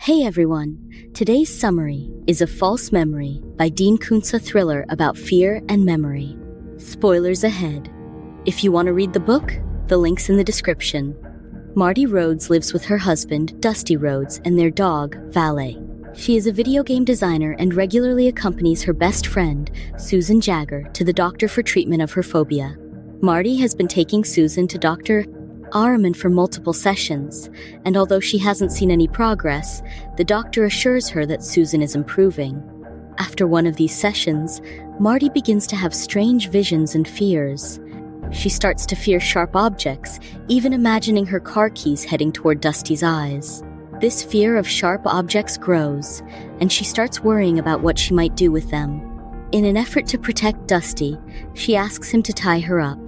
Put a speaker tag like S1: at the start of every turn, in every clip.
S1: Hey everyone! Today's summary is A False Memory by Dean Koontz, a thriller about fear and memory. Spoilers ahead. If you want to read the book, the link's in the description. Marty Rhodes lives with her husband, Dusty Rhodes, and their dog, Valet. She is a video game designer and regularly accompanies her best friend, Susan Jagger, to the doctor for treatment of her phobia. Marty has been taking Susan to Dr. Ahriman for multiple sessions, and although she hasn't seen any progress, the doctor assures her that Susan is improving. After one of these sessions, Marty begins to have strange visions and fears. She starts to fear sharp objects, even imagining her car keys heading toward Dusty's eyes. This fear of sharp objects grows, and she starts worrying about what she might do with them. In an effort to protect Dusty, she asks him to tie her up.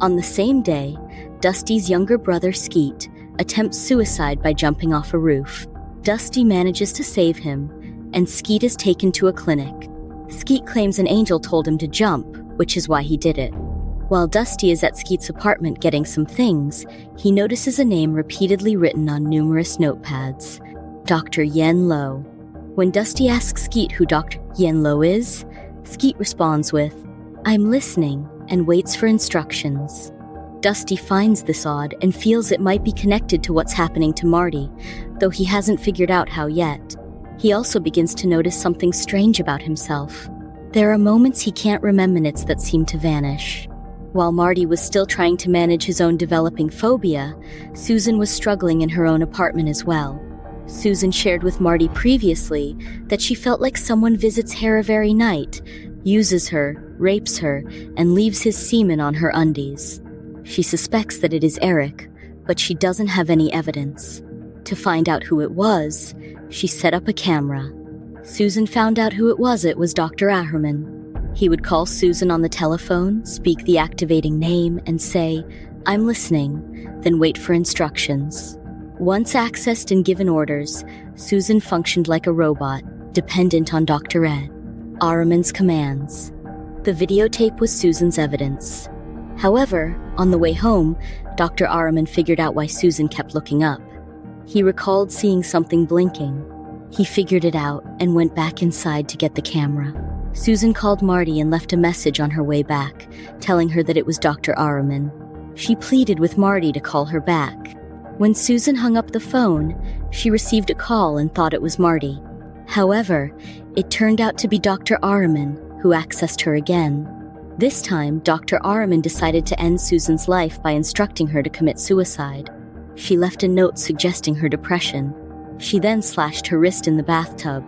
S1: On the same day, Dusty's younger brother, Skeet, attempts suicide by jumping off a roof. Dusty manages to save him, and Skeet is taken to a clinic. Skeet claims an angel told him to jump, which is why he did it. While Dusty is at Skeet's apartment getting some things, he notices a name repeatedly written on numerous notepads: Dr. Yen Lo. When Dusty asks Skeet who Dr. Yen Lo is, Skeet responds with, "I'm listening," and waits for instructions. Dusty finds this odd and feels it might be connected to what's happening to Marty, though he hasn't figured out how yet. He also begins to notice something strange about himself. There are moments he can't remember, minutes that seem to vanish. While Marty was still trying to manage his own developing phobia, Susan was struggling in her own apartment as well. Susan shared with Marty previously that she felt like someone visits her every night, uses her, rapes her, and leaves his semen on her undies. She suspects that it is Eric, but she doesn't have any evidence. To find out who it was, she set up a camera. Susan found out who it was. It was Dr. Ahriman. He would call Susan on the telephone, speak the activating name, and say, "I'm listening," then wait for instructions. Once accessed and given orders, Susan functioned like a robot, dependent on Dr. Ahriman's commands. The videotape was Susan's evidence. However, on the way home, Dr. Ahriman figured out why Susan kept looking up. He recalled seeing something blinking. He figured it out and went back inside to get the camera. Susan called Marty and left a message on her way back, telling her that it was Dr. Ahriman. She pleaded with Marty to call her back. When Susan hung up the phone, she received a call and thought it was Marty. However, it turned out to be Dr. Ahriman, who accessed her again. This time, Dr. Ahriman decided to end Susan's life by instructing her to commit suicide. She left a note suggesting her depression. She then slashed her wrist in the bathtub.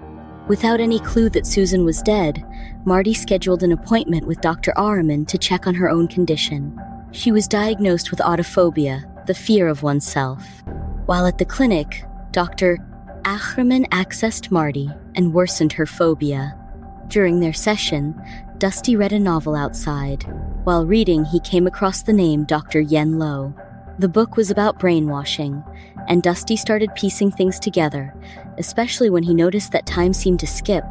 S1: Without any clue that Susan was dead, Marty scheduled an appointment with Dr. Ahriman to check on her own condition. She was diagnosed with autophobia, the fear of oneself. While at the clinic, Dr. Ahriman accessed Marty and worsened her phobia. During their session, Dusty read a novel outside. While reading, he came across the name Dr. Yen Lo. The book was about brainwashing, and Dusty started piecing things together, especially when he noticed that time seemed to skip.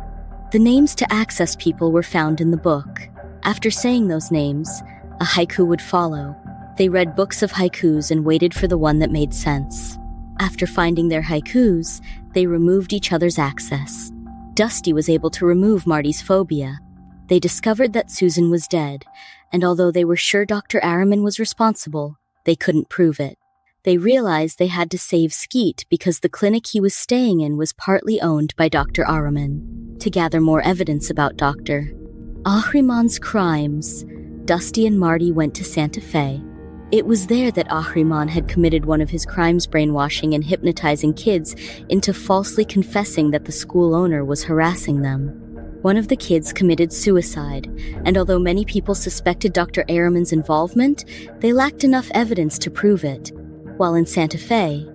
S1: The names to access people were found in the book. After saying those names, a haiku would follow. They read books of haikus and waited for the one that made sense. After finding their haikus, they removed each other's access. Dusty was able to remove Marty's phobia. They discovered that Susan was dead, and although they were sure Dr. Ahriman was responsible, they couldn't prove it. They realized they had to save Skeet because the clinic he was staying in was partly owned by Dr. Ahriman. To gather more evidence about Dr. Ahriman's crimes, Dusty and Marty went to Santa Fe. It was there that Ahriman had committed one of his crimes, brainwashing and hypnotizing kids into falsely confessing that the school owner was harassing them. One of the kids committed suicide, and although many people suspected Dr. Ahriman's involvement, they lacked enough evidence to prove it. While in Santa Fe,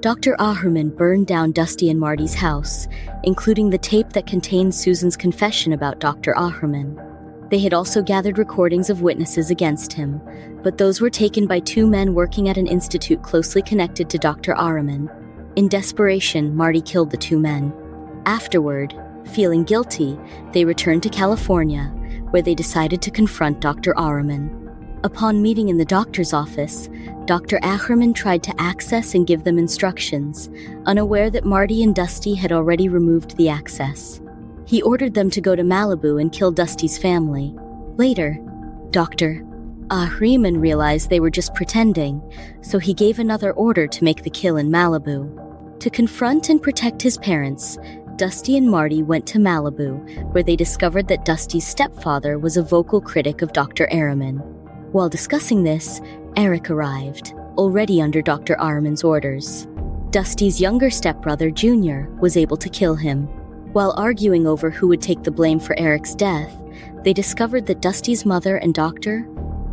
S1: Dr. Ahriman burned down Dusty and Marty's house, including the tape that contained Susan's confession about Dr. Ahriman. They had also gathered recordings of witnesses against him, but those were taken by two men working at an institute closely connected to Dr. Ahriman. In desperation, Marty killed the two men. Afterward, feeling guilty, they returned to California, where they decided to confront Dr. Ahriman. Upon meeting in the doctor's office, Dr. Ackerman tried to access and give them instructions, unaware that Marty and Dusty had already removed the access. He ordered them to go to Malibu and kill Dusty's family. Later, Dr. Ackerman realized they were just pretending, so he gave another order to make the kill in Malibu. To confront and protect his parents, Dusty and Marty went to Malibu, where they discovered that Dusty's stepfather was a vocal critic of Dr. Ackerman. While discussing this, Eric arrived, already under Dr. Ackerman's orders. Dusty's younger stepbrother, Junior, was able to kill him. While arguing over who would take the blame for Eric's death, they discovered that Dusty's mother and Dr.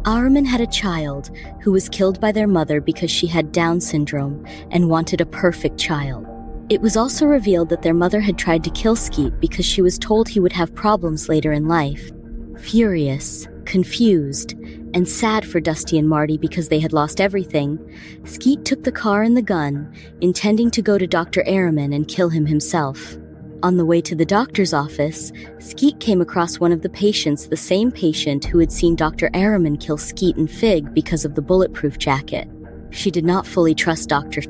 S1: Ackerman had a child who was killed by their mother because she had Down syndrome and wanted a perfect child. It was also revealed that their mother had tried to kill Skeet because she was told he would have problems later in life. Furious, confused, and sad for Dusty and Marty because they had lost everything, Skeet took the car and the gun, intending to go to Dr. Ackerman and kill him himself. On the way to the doctor's office, Skeet came across one of the patients, the same patient who had seen Dr. Ackerman kill Skeet and Fig because of the bulletproof jacket. She did not fully trust Dr.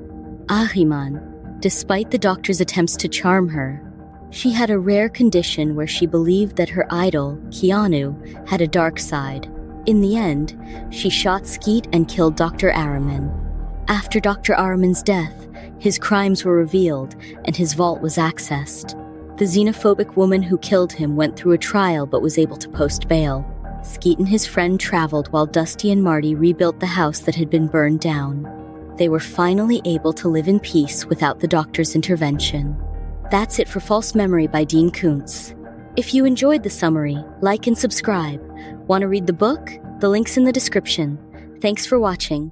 S1: Ackerman, despite the doctor's attempts to charm her. She had a rare condition where she believed that her idol, Keanu, had a dark side. In the end, she shot Skeet and killed Dr. Ackerman. After Dr. Ackerman's death, his crimes were revealed and his vault was accessed. The xenophobic woman who killed him went through a trial but was able to post bail. Skeet and his friend traveled while Dusty and Marty rebuilt the house that had been burned down. They were finally able to live in peace without the doctor's intervention. That's it for False Memory by Dean Koontz. If you enjoyed the summary, like and subscribe. Want to read the book? The link's in the description. Thanks for watching.